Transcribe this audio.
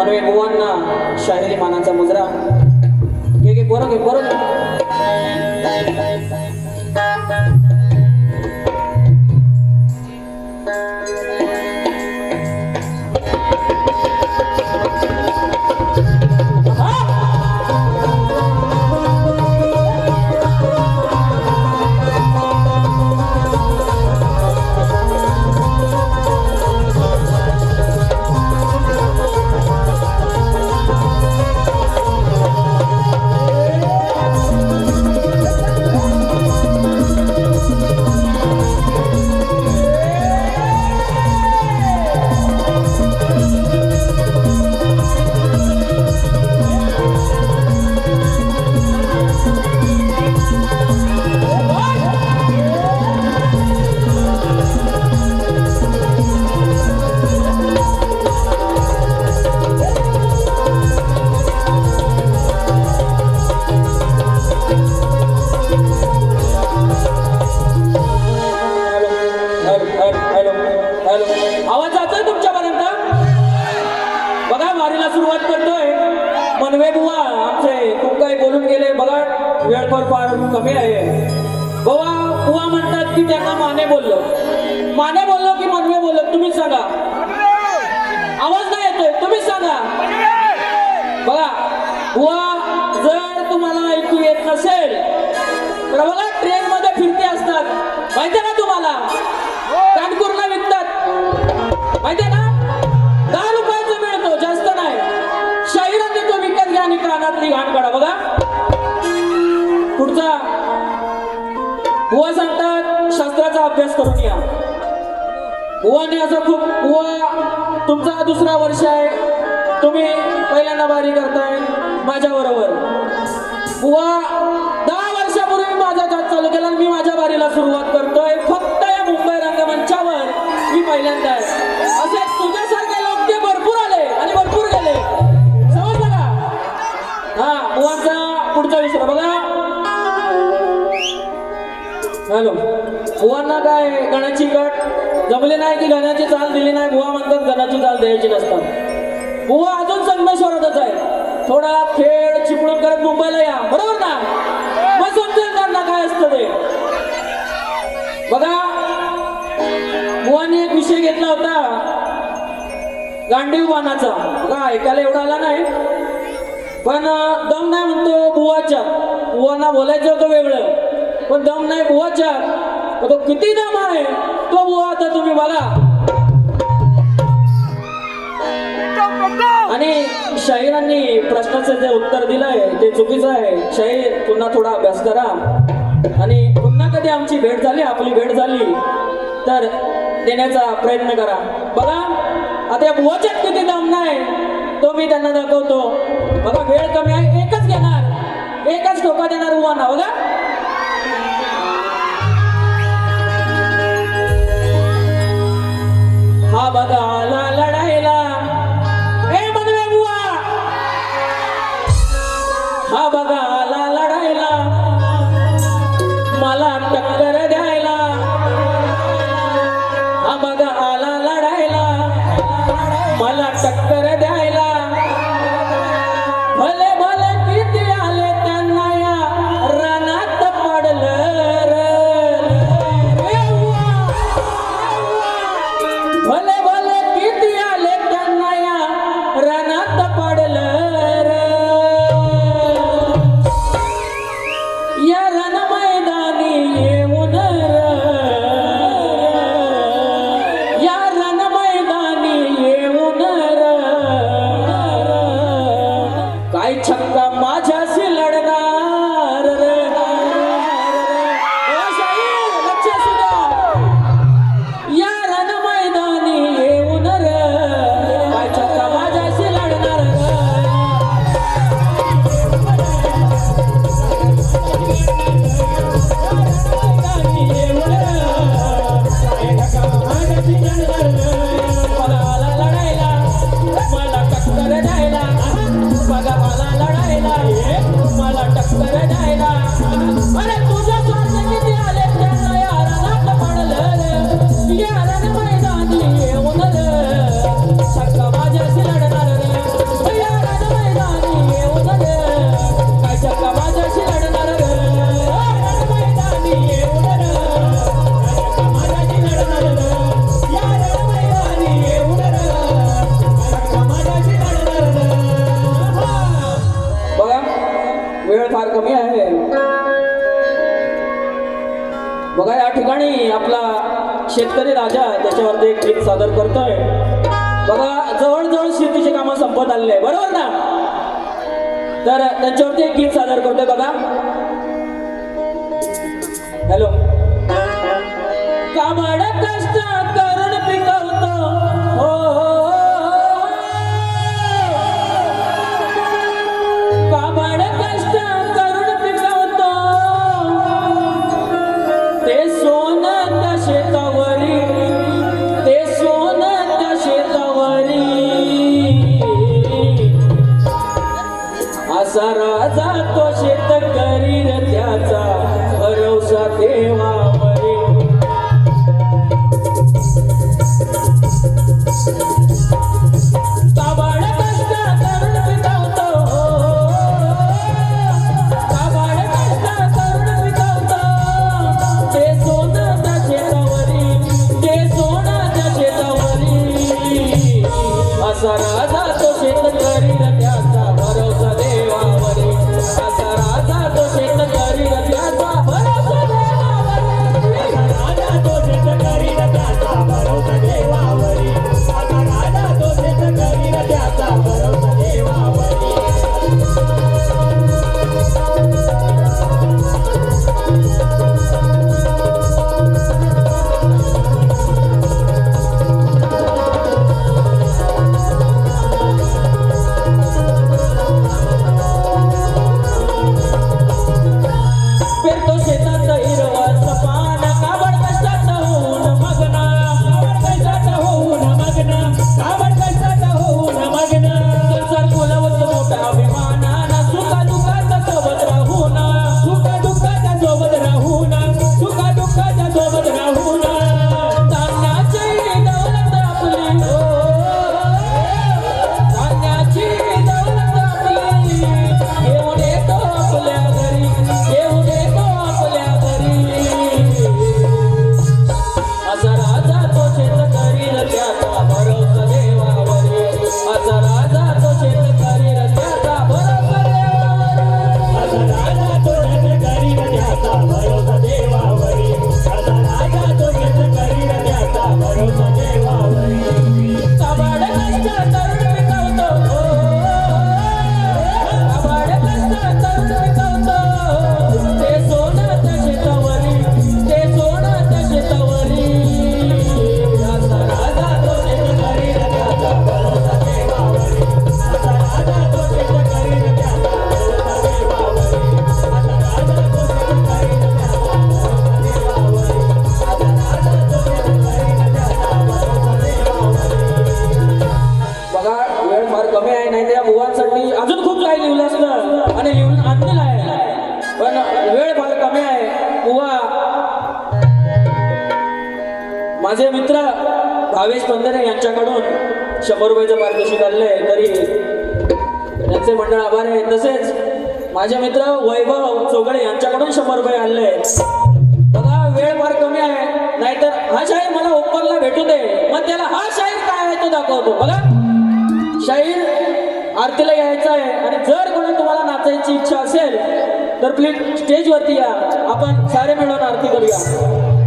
मनवे बुवांना शाहिरी मानाचा मुजरा घे बरोबर आवाज जातोय तुमच्यापर्यंत? बघा वारीला सुरुवात करतोय मनवे बुवा आमचे खूप काही बोलून गेले बघा, वेळ फार कमी आहे. बुवा म्हणतात की त्यांना माने बोललो की मनवे बोललो, तुम्हीच सांगा. आवाज नाही येतोय, तुम्हीच सांगा. बघा बुवा जर तुम्हाला ऐकू येत नसेल तर बघा ट्रेन मध्ये फिरते असतात माहितीये ना तुम्हाला, कानपूरला विकतात माहितीये ना, 10 रुपयाचं मिळतो, जास्त नाही. शाहिरांनी तो विकत घ्या आणि कानातली घाण काढा. बघा पुढचा बुवा सांगतात शास्त्राचा अभ्यास करून या. बुवाने असं खूप, बुवा तुमचा 2रा वर्ष आहे, तुम्ही पहिल्यांदा वारी करताय माझ्या बरोबर. बुवा 10 वर्षापूर्वी माझा जात चालू केला, मी माझ्या वारीला सुरुवात करतोय फक्त या मुंबई रंगमंचावर मी पहिल्यांदा आहे. असे तुझ्यासारखे लोक ते भरपूर आले आणि भरपूर गेले, समजलं का? हा बुवांचा पुढचा विषय बघा. हॅलो, बुवांना काय गणाची कट जमले नाही की गणाची चाल दिली नाही, बुवा म्हणतात गणाची चाल द्यायची नसतात. बुवा अजून संगमेश्वरातच आहे, थोडा खेळ चिपळूण करत मुंबईला या, बरोबर ना? मग समजेल त्यांना काय असतं ते. बघा बुवांनी एक विषय घेतला होता गांडीव बाणाचा. बघा ऐकायला एवढा आला नाही पण दम नाही म्हणतो बुवाच्या. बुवांना बोलायचं होतं वेगळं पण दम नाही बुवाच्या. तो किती दम आहे तो बुवा आता तुम्ही बघा. आणि शाहिरांनी प्रश्नाचं जे उत्तर दिलंय ते चुकीचं आहे. शाहीर पुन्हा थोडा अभ्यास करा आणि पुन्हा कधी आमची भेट झाली, आपली भेट झाली तर देण्याचा प्रयत्न करा. बघा आता या बुवाच्यात किती दम नाही तो मी त्यांना दाखवतो. बघा वेळ कमी आहे, एकच घेणार, एकच ठोका देणार बुवांना. बघा हा बघा आला लढायला ए मनवे बुवा, हा बघा आला लढायला मला टक्कर द्यायला. हा बघा आला लढायला मला टक्कर द्यायला. भले भले किती आले त्यांना या रानात पडलं रे. भले भले किती आले त्यांना या रानात पडलं रे. या रण मैदानी येऊन या रण मैदानी येऊन काय छक्का माझ्याशी लढणार रे. लक्ष असू द्या. या रण मैदानी येऊन काय छक्का माझ्याशी लढणार मला लढायला मला टक्कर द्यायला. बघा मला लढायला कमी आहे. बघा या ठिकाणी आपला शेतकरी राजा त्याच्यावरती एक गीत सादर करतोय. बघा जवळजवळ शेतीची कामं संपत आलेली आहे, बरोबर ना? तर त्यांच्यावरती एक गीत सादर करतोय बघा. हॅलो. काबाड कष्ट करून पिकवतो हो, काबाड कष्ट करून पिकवतो ते सोनं त्या शेतावरी, ते सोनं त्या शेतावरी. असा राजा तो शेतकरी रे, त्याचा भरवसा देवावरी. काबाड कष्ट करून पिकवतो, काबाड कष्ट करून पिकवतो ते सोनं त्या शेतावरी, ते सोनं त्या शेतावरी. असा राजा तो शेतकरी रे, त्याचा भरवसा देवावरी. असा राजा तो शेतकरी रे, त्याचा भरवसा देवावरी. राजा तो शेतकरी रे, त्याचा भरवसा देवावरी. आता राजा तो शेतकरी रे, त्याचा भरवसा देवावरी. पेरतो शेतात हिरवाचं पान, काबाड कष्टात होऊन मग्न, काबाड कष्टात होऊन मग्न, काबाड कष्टात होऊन मग्न. संसार फुलवत मोठा अभिमानानं, सुखा दुःखात सोबत राहून, सुखा दुःखाच्या सोबत राहून, सुखा दुःखाच्या सोबत राहून. धान्याची दौलत आपली हो, धान्याची दौलत आपली घेऊन येतो आपल्या घरी, घेऊन येतो आपल्या घरी. असा राजा तो शेतकरी रे, त्याचा भरवसा देवावरी. असा राजा तो शेतकरी रे, त्याचा भरवसा देवावरी. आता राजा तो शेतकरी रे, त्याचा भरवसा देवावरी. आता राजा तो शेतकरी रे, त्याचा भरवसा देवावरी. काबाड कष्ट करून पिकवतो हो, काबाड कष्ट करून पिकवतो ते सोनं त्या शेतावरी, ते सोनं त्या शेतावरी. असा राजा तो शेतकरी रे, त्याचा भरवसा देवावरी. आता राजा तो शेतकरी रे, त्याचा भरवसा देवावरी. आता राजा तो शेतकरी रे, त्याचा भरवसा देवावरी. आता राजा तो शेतकरी रे, त्याचा भरवसा देवावरी. बघा वेळ फार कमी आहे, नाही त्या बुवांसाठी अजून खूप काही लिहिलं असतं आणि लिहून आणलेलं आहे, पण वेळ फार कमी आहे. बुवा माझे मित्र भावेश पंधरे यांच्याकडून 100 रुपयाचं पारितोषिक आलंय, तरी त्यांचे मंडळ आभार आहे. तसेच माझे मित्र वैभव चोगळे यांच्याकडून 100 रुपये आणले. बघा वेळ फार कमी आहे, नाहीतर हा शाहीर मला ओपनला भेटू दे, मग त्याला हा शाहीर काय आहे तो दाखवतो. बघा शाहीर आरतीला यायचा आहे, आणि जर कोणी तुम्हाला नाचायची इच्छा असेल तर प्लीज स्टेजवरती या, आपण सारे मिळून आरती करूया.